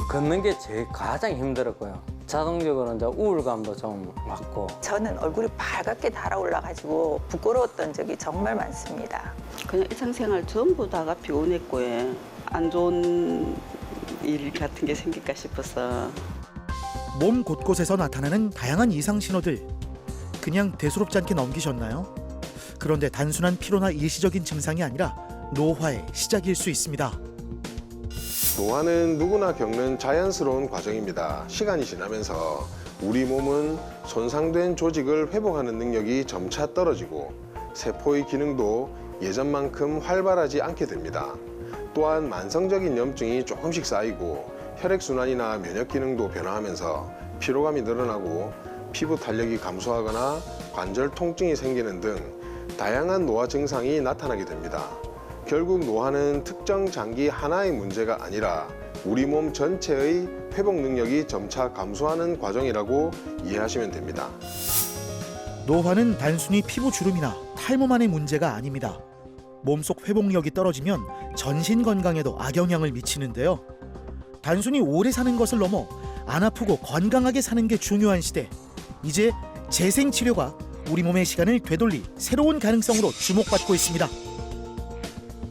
걷는 게 제일 가장 힘들었고요. 자동적으로 이제 우울감도 좀 왔고. 저는 얼굴이 밝게 달아올라가지고 부끄러웠던 적이 정말 많습니다. 그냥 일상생활 전부 다가 피곤했고 안 좋은 일 같은 게 생길까 싶어서. 몸 곳곳에서 나타나는 다양한 이상 신호들. 그냥 대수롭지 않게 넘기셨나요? 그런데 단순한 피로나 일시적인 증상이 아니라 노화의 시작일 수 있습니다. 노화는 누구나 겪는 자연스러운 과정입니다. 시간이 지나면서 우리 몸은 손상된 조직을 회복하는 능력이 점차 떨어지고 세포의 기능도 예전만큼 활발하지 않게 됩니다. 또한 만성적인 염증이 조금씩 쌓이고 혈액순환이나 면역 기능도 변화하면서 피로감이 늘어나고 피부 탄력이 감소하거나 관절 통증이 생기는 등 다양한 노화 증상이 나타나게 됩니다. 결국 노화는 특정 장기 하나의 문제가 아니라 우리 몸 전체의 회복 능력이 점차 감소하는 과정이라고 이해하시면 됩니다. 노화는 단순히 피부 주름이나 탈모만의 문제가 아닙니다. 몸속 회복력이 떨어지면 전신 건강에도 악영향을 미치는데요. 단순히 오래 사는 것을 넘어 안 아프고 건강하게 사는 게 중요한 시대. 이제 재생 치료가 우리 몸의 시간을 되돌릴 새로운 가능성으로 주목받고 있습니다.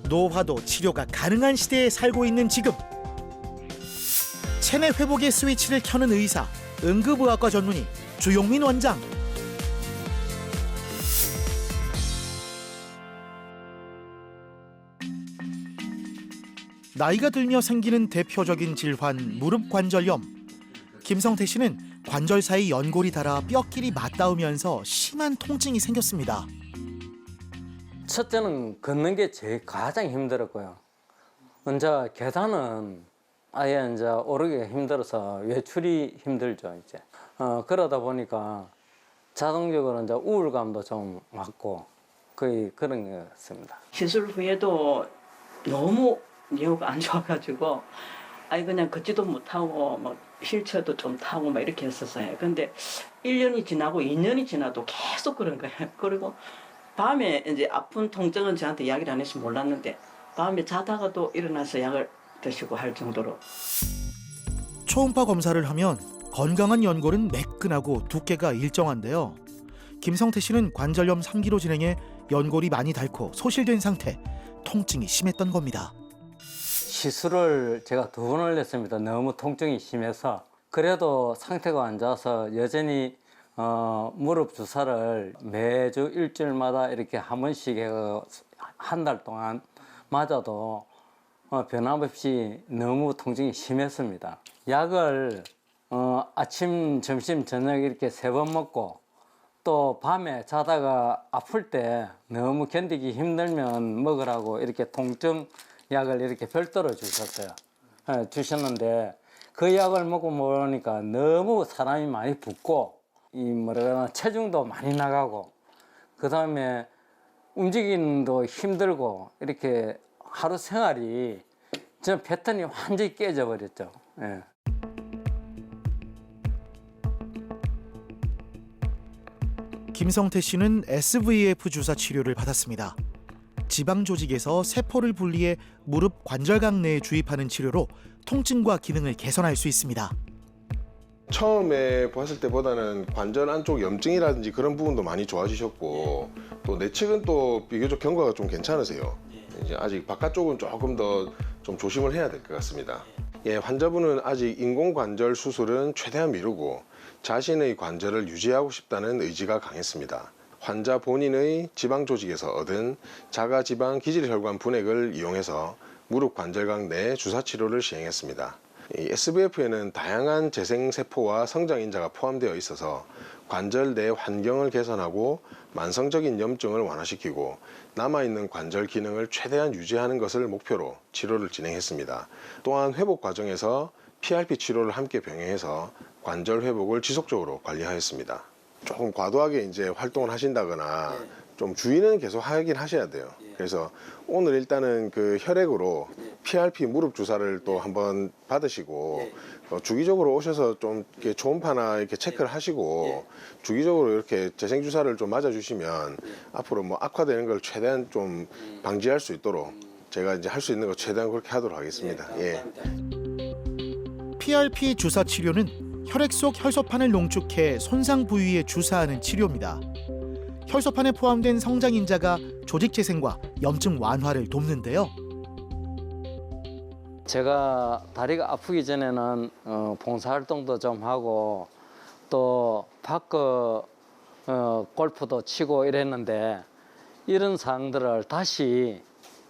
노화도 치료가 가능한 시대에 살고 있는 지금. 체내 회복의 스위치를 켜는 의사, 응급의학과 전문의 주용민 원장. 나이가 들며 생기는 대표적인 질환 무릎 관절염. 김성태 씨는 관절 사이 연골이 닳아 뼈끼리 맞닿으면서 심한 통증이 생겼습니다. 첫째는 걷는 게 제일 가장 힘들었고요. 이제 계단은 아예 이제 오르기가 힘들어서 외출이 힘들죠, 이제. 그러다 보니까 자동적으로 이제 우울감도 좀 왔고 거의 그런 거였습니다. 시술 후에도 너무 뇌가 안 좋아가지고 그냥 걷지도 못하고 막 휠체어도 좀 타고 막 이렇게 했었어요. 근데 1년이 지나고 2년이 지나도 계속 그런 거예요. 그리고 밤에 이제 아픈 통증은 저한테 이야기를 안 해서 몰랐는데 밤에 자다가도 일어나서 약을 드시고 할 정도로. 초음파 검사를 하면 건강한 연골은 매끈하고 두께가 일정한데요. 김성태 씨는 관절염 3기로 진행해 연골이 많이 닳고 소실된 상태, 통증이 심했던 겁니다. 시술을 제가 2번을 했습니다. 너무 통증이 심해서. 그래도 상태가 안 좋아서 여전히 무릎 주사를 매주 일주일마다 이렇게 한 번씩 해서 한 달 동안 맞아도 변함없이 너무 통증이 심했습니다. 약을 아침, 점심, 저녁 이렇게 3번 먹고 또 밤에 자다가 아플 때 너무 견디기 힘들면 먹으라고 이렇게 통증 약을 이렇게 별도로 주셨어요. 주셨는데 그 약을 먹고 보니까 너무 사람이 많이 붓고 체중도 많이 나가고 그 다음에 움직이는도 힘들고 이렇게 하루 생활이 저 패턴이 완전히 깨져 버렸죠. 예. 김성태 씨는 SVF 주사 치료를 받았습니다. 지방 조직에서 세포를 분리해 무릎 관절각 내에 주입하는 치료로 통증과 기능을 개선할 수 있습니다. 처음에 보았을 때보다는 관절 안쪽 염증이라든지 그런 부분도 많이 좋아지셨고 또 내측은 또 비교적 경과가 좀 괜찮으세요. 이제 아직 바깥쪽은 조금 더 좀 조심을 해야 될 것 같습니다. 예, 환자분은 아직 인공관절 수술은 최대한 미루고 자신의 관절을 유지하고 싶다는 의지가 강했습니다. 환자 본인의 지방 조직에서 얻은 자가지방 기질혈관 분액을 이용해서 무릎 관절각 내 주사 치료를 시행했습니다. 이 SVF에는 다양한 재생세포와 성장인자가 포함되어 있어서 관절 내 환경을 개선하고 만성적인 염증을 완화시키고 남아있는 관절 기능을 최대한 유지하는 것을 목표로 치료를 진행했습니다. 또한 회복 과정에서 PRP 치료를 함께 병행해서 관절 회복을 지속적으로 관리하였습니다. 조금 과도하게 이제 활동을 하신다거나 좀 주의는 계속 하긴 하셔야 돼요. 그래서 오늘 일단은 그 혈액으로 PRP 무릎 주사를 또 한번 받으시고 주기적으로 오셔서 좀 이렇게 초음파나 이렇게 체크를 하시고 주기적으로 이렇게 재생 주사를 좀 맞아 주시면 앞으로 뭐 악화되는 걸 최대한 좀 방지할 수 있도록 제가 이제 할 수 있는 거 최대한 그렇게 하도록 하겠습니다. 예. PRP 주사 치료는 혈액 속 혈소판을 농축해 손상 부위에 주사하는 치료입니다. 혈소판에 포함된 성장인자가 조직 재생과 염증 완화를 돕는데요. 제가 다리가 아프기 전에는 봉사활동도 좀 하고 또 밖 골프도 치고 이랬는데 이런 사항들을 다시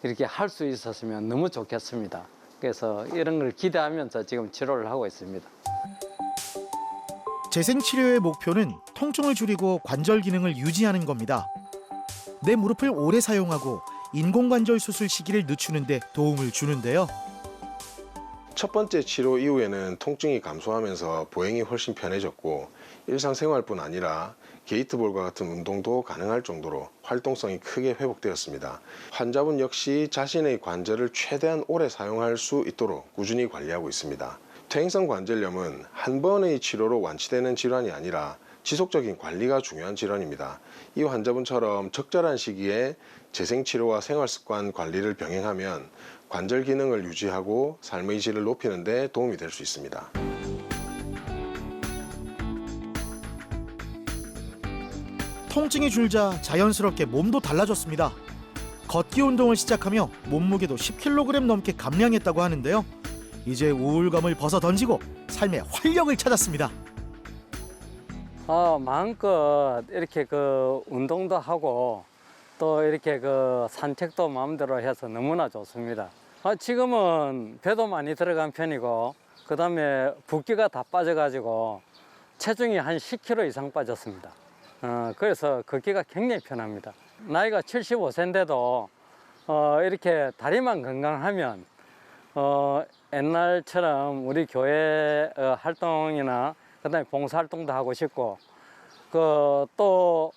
이렇게 할 수 있었으면 너무 좋겠습니다. 그래서 이런 걸 기대하면서 지금 치료를 하고 있습니다. 재생치료의 목표는 통증을 줄이고 관절 기능을 유지하는 겁니다. 내 무릎을 오래 사용하고 인공관절 수술 시기를 늦추는 데 도움을 주는데요. 첫 번째 치료 이후에는 통증이 감소하면서 보행이 훨씬 편해졌고 일상생활뿐 아니라 게이트볼과 같은 운동도 가능할 정도로 활동성이 크게 회복되었습니다. 환자분 역시 자신의 관절을 최대한 오래 사용할 수 있도록 꾸준히 관리하고 있습니다. 퇴행성 관절염은 한 번의 치료로 완치되는 질환이 아니라 지속적인 관리가 중요한 질환입니다. 이 환자분처럼 적절한 시기에 재생치료와 생활습관 관리를 병행하면 관절 기능을 유지하고 삶의 질을 높이는 데 도움이 될 수 있습니다. 통증이 줄자 자연스럽게 몸도 달라졌습니다. 걷기 운동을 시작하며 몸무게도 10kg 넘게 감량했다고 하는데요. 이제 우울감을 벗어던지고 삶의 활력을 찾았습니다. 마음껏 이렇게 그 운동도 하고 또 이렇게 그 산책도 마음대로 해서 너무나 좋습니다. 지금은 배도 많이 들어간 편이고 그다음에 붓기가 다 빠져가지고 체중이 한 10kg 이상 빠졌습니다. 그래서 걷기가 굉장히 편합니다. 나이가 75세인데도 이렇게 다리만 건강하면 옛날처럼 우리 교회 활동이나 그다음에 봉사활동도 하고 싶고 또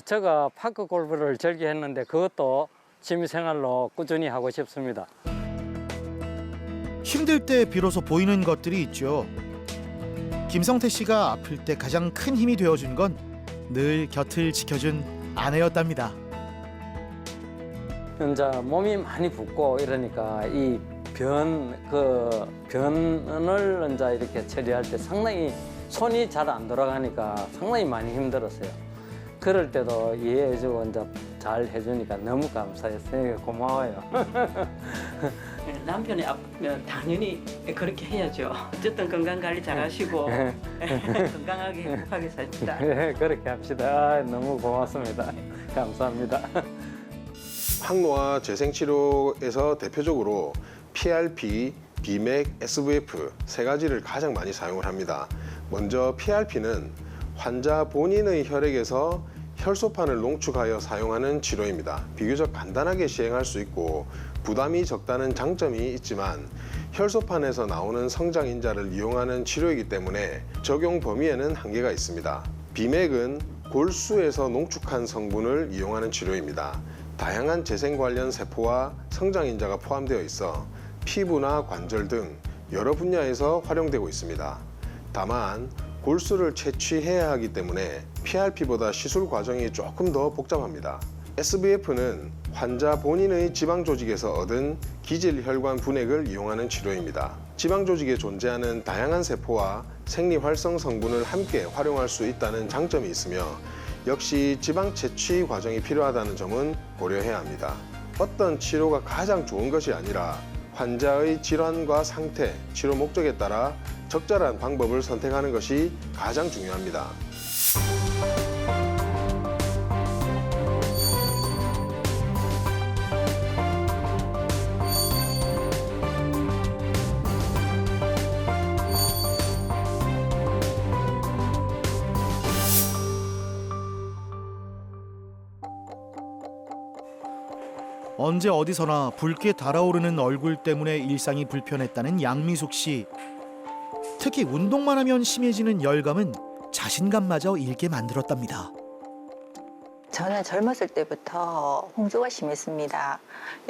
제가 파크 골프를 즐겨했는데 그것도 취미생활로 꾸준히 하고 싶습니다. 힘들 때 비로소 보이는 것들이 있죠. 김성태 씨가 아플 때 가장 큰 힘이 되어준 건 늘 곁을 지켜준 아내였답니다. 이제 몸이 많이 붓고 이러니까 이 변을 이제 이렇게 처리할 때 상당히 손이 잘 안 돌아가니까 상당히 많이 힘들었어요. 그럴 때도 이해해주고 이제 잘 해주니까 너무 감사했어요. 고마워요. 남편이 아프면 당연히 그렇게 해야죠. 어쨌든 건강 관리 잘 하시고 건강하게 행복하게 삽시다. 네, 그렇게 합시다. 너무 고맙습니다. 감사합니다. 항노화 재생치료에서 대표적으로 PRP, 비맥, SVF 세 가지를 가장 많이 사용을 합니다. 먼저 PRP는 환자 본인의 혈액에서 혈소판을 농축하여 사용하는 치료입니다. 비교적 간단하게 시행할 수 있고 부담이 적다는 장점이 있지만 혈소판에서 나오는 성장인자를 이용하는 치료이기 때문에 적용 범위에는 한계가 있습니다. 비맥은 골수에서 농축한 성분을 이용하는 치료입니다. 다양한 재생 관련 세포와 성장인자가 포함되어 있어 피부나 관절 등 여러 분야에서 활용되고 있습니다. 다만 골수를 채취해야 하기 때문에 PRP보다 시술 과정이 조금 더 복잡합니다. SVF는 환자 본인의 지방 조직에서 얻은 기질 혈관 분액을 이용하는 치료입니다. 지방 조직에 존재하는 다양한 세포와 생리 활성 성분을 함께 활용할 수 있다는 장점이 있으며 역시 지방 채취 과정이 필요하다는 점은 고려해야 합니다. 어떤 치료가 가장 좋은 것이 아니라 환자의 질환과 상태, 치료 목적에 따라 적절한 방법을 선택하는 것이 가장 중요합니다. 언제 어디서나 붉게 달아오르는 얼굴 때문에 일상이 불편했다는 양미숙 씨. 특히 운동만 하면 심해지는 열감은 자신감마저 잃게 만들었답니다. 저는 젊었을 때부터 홍조가 심했습니다.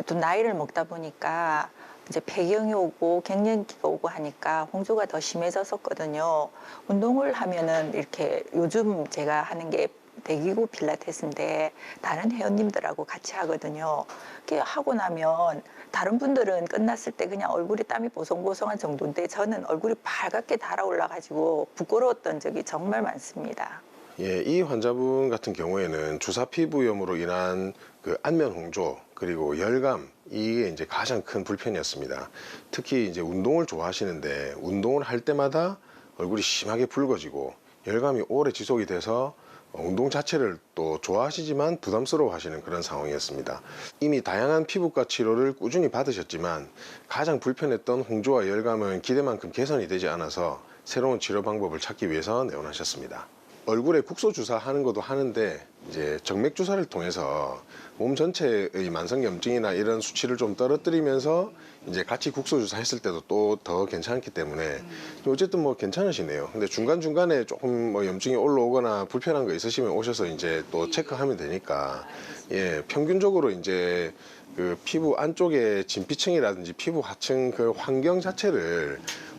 또 나이를 먹다 보니까 이제 폐경이 오고 갱년기가 오고 하니까 홍조가 더 심해졌었거든요. 운동을 하면은 이렇게 요즘 제가 하는 게 대기구 필라테스인데 다른 회원님들하고 같이 하거든요. 그게 하고 나면 다른 분들은 끝났을 때 그냥 얼굴에 땀이 보송보송한 정도인데 저는 얼굴이 빨갛게 달아올라가지고 부끄러웠던 적이 정말 많습니다. 예, 이 환자분 같은 경우에는 주사 피부염으로 인한 그 안면 홍조 그리고 열감 이게 이제 가장 큰 불편이었습니다. 특히 이제 운동을 좋아하시는데 운동을 할 때마다 얼굴이 심하게 붉어지고 열감이 오래 지속이 돼서 운동 자체를 또 좋아하시지만 부담스러워 하시는 그런 상황이었습니다. 이미 다양한 피부과 치료를 꾸준히 받으셨지만 가장 불편했던 홍조와 열감은 기대만큼 개선이 되지 않아서 새로운 치료 방법을 찾기 위해서 내원하셨습니다. 얼굴에 국소 주사 하는 것도 하는데 이제 정맥 주사를 통해서 몸 전체의 만성 염증이나 이런 수치를 좀 떨어뜨리면서 이제 같이 국소 주사 했을 때도 또 더 괜찮기 때문에 어쨌든 뭐 괜찮으시네요. 근데 중간중간에 조금 뭐 염증이 올라오거나 불편한 거 있으시면 오셔서 이제 또 체크하면 되니까 예, 평균적으로 이제 그 피부 안쪽에 진피층이라든지 피부 하층 그 환경 자체를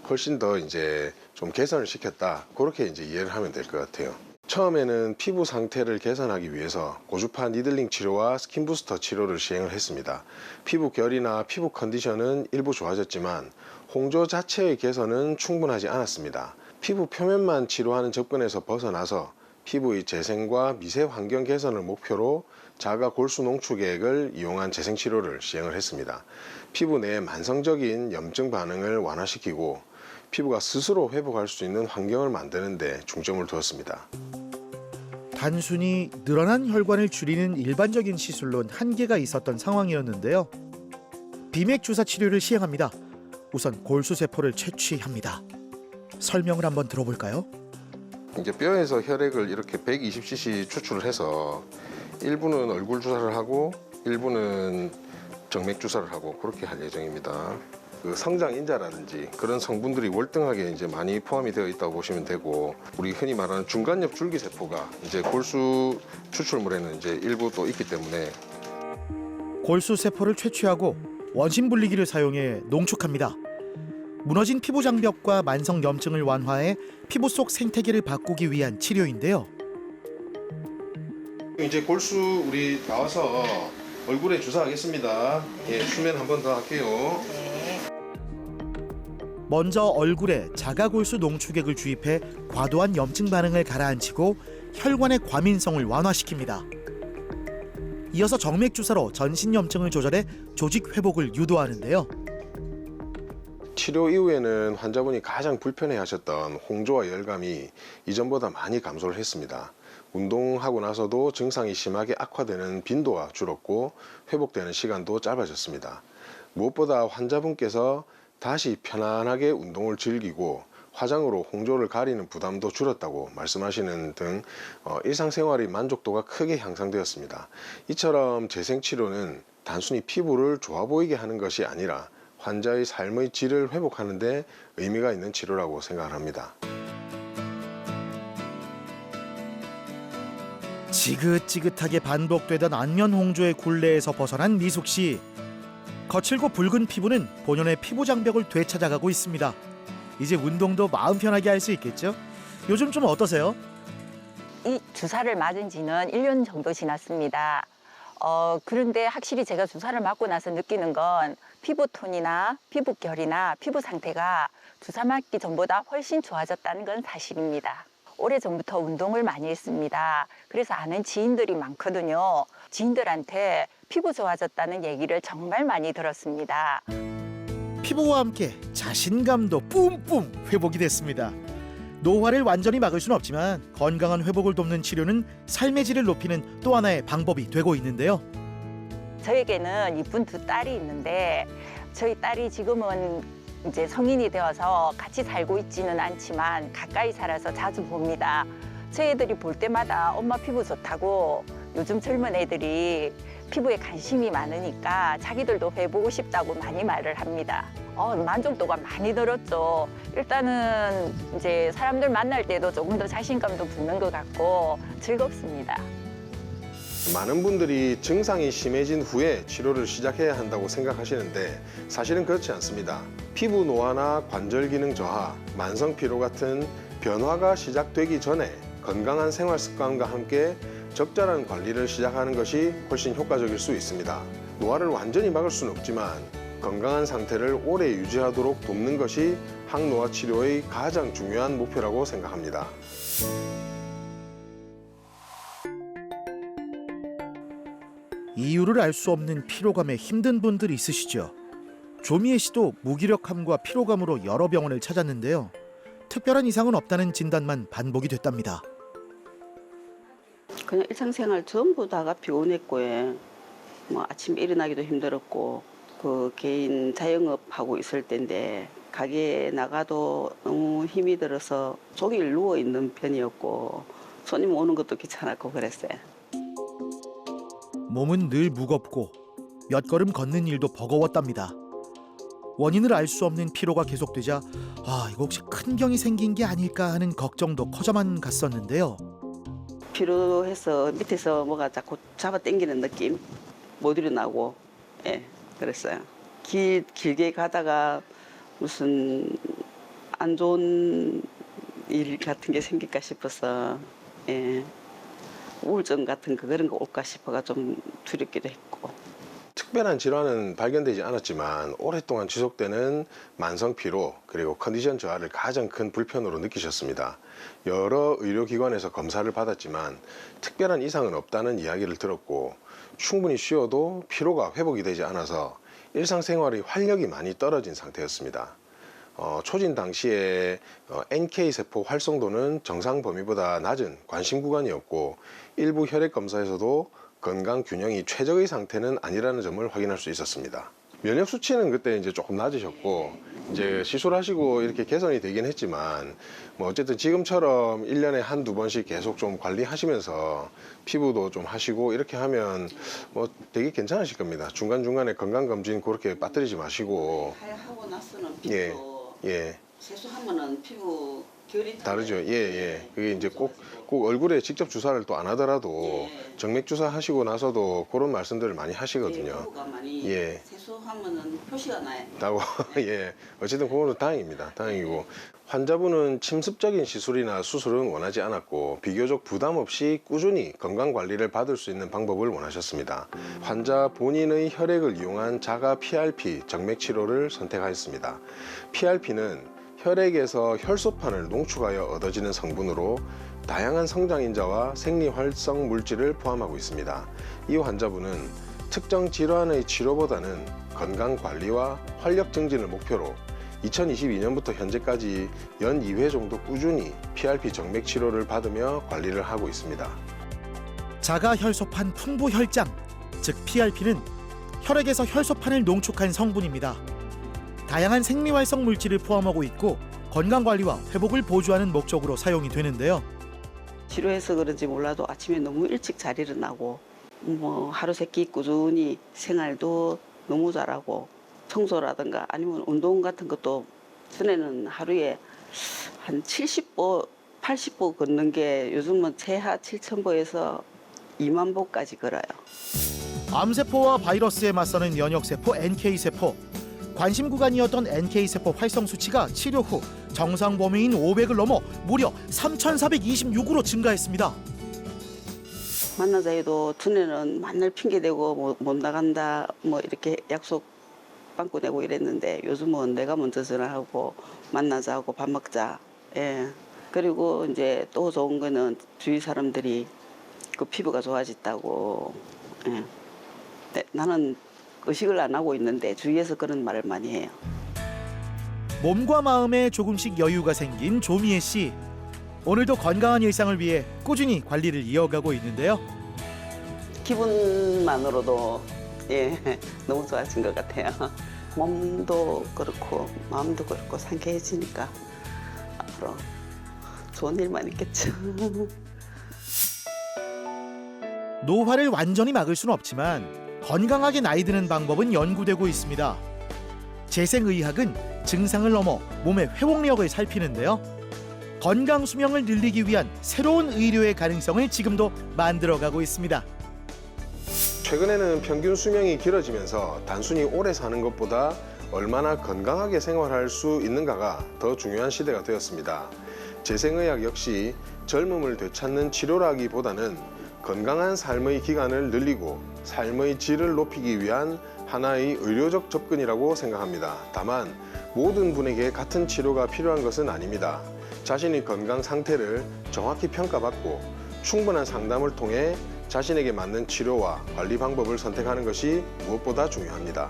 훨씬 더 이제 좀 개선을 시켰다. 그렇게 이제 이해를 하면 될 것 같아요. 처음에는 피부 상태를 개선하기 위해서 고주파 니들링 치료와 스킨 부스터 치료를 시행을 했습니다. 피부 결이나 피부 컨디션은 일부 좋아졌지만 홍조 자체의 개선은 충분하지 않았습니다. 피부 표면만 치료하는 접근에서 벗어나서 피부의 재생과 미세 환경 개선을 목표로 자가 골수 농축액을 이용한 재생 치료를 시행을 했습니다. 피부 내의 만성적인 염증 반응을 완화시키고 피부가 스스로 회복할 수 있는 환경을 만드는 데 중점을 두었습니다. 단순히 늘어난 혈관을 줄이는 일반적인 시술로는 한계가 있었던 상황이었는데요. 비맥 주사 치료를 시행합니다. 우선 골수세포를 채취합니다. 설명을 한번 들어볼까요? 이제 뼈에서 혈액을 이렇게 120cc 추출을 해서 일부는 얼굴 주사를 하고 일부는 정맥 주사를 하고 그렇게 할 예정입니다. 그 성장 인자라든지 그런 성분들이 월등하게 이제 많이 포함이 되어 있다고 보시면 되고 우리 흔히 말하는 중간엽 줄기세포가 이제 골수 추출물에는 이제 일부 또 있기 때문에 골수세포를 채취하고 원심 분리기를 사용해 농축합니다. 무너진 피부 장벽과 만성 염증을 완화해 피부 속 생태계를 바꾸기 위한 치료인데요. 이제 골수 우리 나와서 얼굴에 주사하겠습니다. 예, 수면 한 번 더 할게요. 먼저 얼굴에 자가골수 농축액을 주입해 과도한 염증 반응을 가라앉히고 혈관의 과민성을 완화시킵니다. 이어서 정맥 주사로 전신 염증을 조절해 조직 회복을 유도하는데요. 치료 이후에는 환자분이 가장 불편해하셨던 홍조와 열감이 이전보다 많이 감소를 했습니다. 운동하고 나서도 증상이 심하게 악화되는 빈도가 줄었고 회복되는 시간도 짧아졌습니다. 무엇보다 환자분께서 다시 편안하게 운동을 즐기고 화장으로 홍조를 가리는 부담도 줄었다고 말씀하시는 등 일상생활의 만족도가 크게 향상되었습니다. 이처럼 재생치료는 단순히 피부를 좋아 보이게 하는 것이 아니라 환자의 삶의 질을 회복하는 데 의미가 있는 치료라고 생각합니다. 지긋지긋하게 반복되던 안면 홍조의 굴레에서 벗어난 미숙 씨. 거칠고 붉은 피부는 본연의 피부 장벽을 되찾아가고 있습니다. 이제 운동도 마음 편하게 할 수 있겠죠? 요즘 좀 어떠세요? 이 주사를 맞은 지는 1년 정도 지났습니다. 그런데 확실히 제가 주사를 맞고 나서 느끼는 건 피부톤이나 피부결이나 피부 상태가 주사 맞기 전보다 훨씬 좋아졌다는 건 사실입니다. 오래전부터 운동을 많이 했습니다. 그래서 아는 지인들이 많거든요. 지인들한테 피부 좋아졌다는 얘기를 정말 많이 들었습니다. 피부와 함께 자신감도 뿜뿜 회복이 됐습니다. 노화를 완전히 막을 수는 없지만 건강한 회복을 돕는 치료는 삶의 질을 높이는 또 하나의 방법이 되고 있는데요. 저에게는 이쁜 두 딸이 있는데 저희 딸이 지금은 이제 성인이 되어서 같이 살고 있지는 않지만 가까이 살아서 자주 봅니다. 저희들이 볼 때마다 엄마 피부 좋다고 요즘 젊은 애들이 피부에 관심이 많으니까 자기들도 해보고 싶다고 많이 말을 합니다. 만족도가 많이 늘었죠. 일단은 이제 사람들 만날 때도 조금 더 자신감도 붙는 것 같고 즐겁습니다. 많은 분들이 증상이 심해진 후에 치료를 시작해야 한다고 생각하시는데 사실은 그렇지 않습니다. 피부 노화나 관절 기능 저하, 만성 피로 같은 변화가 시작되기 전에 건강한 생활 습관과 함께 적절한 관리를 시작하는 것이 훨씬 효과적일 수 있습니다. 노화를 완전히 막을 수는 없지만 건강한 상태를 오래 유지하도록 돕는 것이 항노화 치료의 가장 중요한 목표라고 생각합니다. 이유를 알 수 없는 피로감에 힘든 분들 있으시죠? 조미애 씨도 무기력함과 피로감으로 여러 병원을 찾았는데요. 특별한 이상은 없다는 진단만 반복이 됐답니다. 그냥 일상생활 전부 다가 피곤했고, 뭐 아침에 일어나기도 힘들었고, 그 개인 자영업 하고 있을 때인데 가게에 나가도 너무 힘이 들어서 종일 누워 있는 편이었고, 손님 오는 것도 귀찮았고 그랬어요. 몸은 늘 무겁고 몇 걸음 걷는 일도 버거웠답니다. 원인을 알 수 없는 피로가 계속되자 이거 혹시 큰 병이 생긴 게 아닐까 하는 걱정도 커져만 갔었는데요. 피로해서 밑에서 뭐가 자꾸 잡아 당기는 느낌, 못 일어나고, 그랬어요. 길게 가다가 무슨 안 좋은 일 같은 게 생길까 싶어서, 우울증 같은 그런 거 올까 싶어가 좀 두렵기도 했고. 특별한 질환은 발견되지 않았지만 오랫동안 지속되는 만성 피로 그리고 컨디션 저하를 가장 큰 불편으로 느끼셨습니다. 여러 의료기관에서 검사를 받았지만 특별한 이상은 없다는 이야기를 들었고 충분히 쉬어도 피로가 회복이 되지 않아서 일상생활의 활력이 많이 떨어진 상태였습니다. 초진 당시에 NK세포 활성도는 정상 범위보다 낮은 관심 구간이었고 일부 혈액 검사에서도 건강 균형이 최적의 상태는 아니라는 점을 확인할 수 있었습니다. 면역 수치는 그때 이제 조금 낮으셨고 이제 시술하시고 이렇게 개선이 되긴 했지만 뭐 어쨌든 지금처럼 1년에 한두 번씩 계속 좀 관리하시면서 피부도 좀 하시고 이렇게 하면 뭐 되게 괜찮으실 겁니다. 중간중간에 건강검진 그렇게 빠뜨리지 마시고. 하고 나서는 예. 세수하면은 피부 결이 다르죠. 그게 이제 꼭 얼굴에 직접 주사를 또 안 하더라도 정맥 주사 하시고 나서도 그런 말씀들을 많이 하시거든요. 피부가 많이 세수하면은 표시가 나요. 라고 어쨌든 그거는 다행입니다. 다행이고 환자분은 침습적인 시술이나 수술은 원하지 않았고 비교적 부담 없이 꾸준히 건강 관리를 받을 수 있는 방법을 원하셨습니다. 환자 본인의 혈액을 이용한 자가 PRP 정맥 치료를 선택하였습니다. PRP는 혈액에서 혈소판을 농축하여 얻어지는 성분으로 다양한 성장인자와 생리활성 물질을 포함하고 있습니다. 이 환자분은 특정 질환의 치료보다는 건강 관리와 활력 증진을 목표로 2022년부터 현재까지 연 2회 정도 꾸준히 PRP 정맥 치료를 받으며 관리를 하고 있습니다. 자가 혈소판 풍부 혈장, 즉 PRP는 혈액에서 혈소판을 농축한 성분입니다. 다양한 생리활성 물질을 포함하고 있고 건강관리와 회복을 보조하는 목적으로 사용이 되는데요. 치료해서 그런지 몰라도 아침에 너무 일찍 잘 일어나고 뭐 하루 세끼 꾸준히 생활도 너무 잘하고 청소라든가 아니면 운동 같은 것도 전에는 하루에 한 70보, 80보 걷는 게 요즘은 최하 7,000보에서 2만 보까지 걸어요. 암세포와 바이러스에 맞서는 면역세포 NK세포. 관심 구간이었던 NK세포 활성 수치가 치료 후 정상 범위인 500을 넘어 무려 3,426으로 증가했습니다. 만나자 해도 전에는 맨날 핑계대고 뭐 못 나간다 뭐 이렇게 약속 빵꾸 내고 이랬는데 요즘은 내가 먼저 전화하고 만나자 하고 밥 먹자. 그리고 이제 또 좋은 거는 주위 사람들이 그 피부가 좋아졌다고. 네, 나는 의식을 안 하고 있는데 주위에서 그런 말을 많이 해요. 몸과 마음에 조금씩 여유가 생긴 조미애 씨. 오늘도 건강한 일상을 위해 꾸준히 관리를 이어가고 있는데요. 기분만으로도 너무 좋아진 것 같아요. 몸도 그렇고 마음도 그렇고 상쾌해지니까 앞으로 좋은 일만 있겠죠. 노화를 완전히 막을 수는 없지만 건강하게 나이 드는 방법은 연구되고 있습니다. 재생의학은 증상을 넘어 몸의 회복력을 살피는데요. 건강 수명을 늘리기 위한 새로운 의료의 가능성을 지금도 만들어가고 있습니다. 최근에는 평균 수명이 길어지면서 단순히 오래 사는 것보다 얼마나 건강하게 생활할 수 있는가가 더 중요한 시대가 되었습니다. 재생의학 역시 젊음을 되찾는 치료라기보다는 건강한 삶의 기간을 늘리고 삶의 질을 높이기 위한 하나의 의료적 접근이라고 생각합니다. 다만 모든 분에게 같은 치료가 필요한 것은 아닙니다. 자신의 건강 상태를 정확히 평가받고 충분한 상담을 통해 자신에게 맞는 치료와 관리 방법을 선택하는 것이 무엇보다 중요합니다.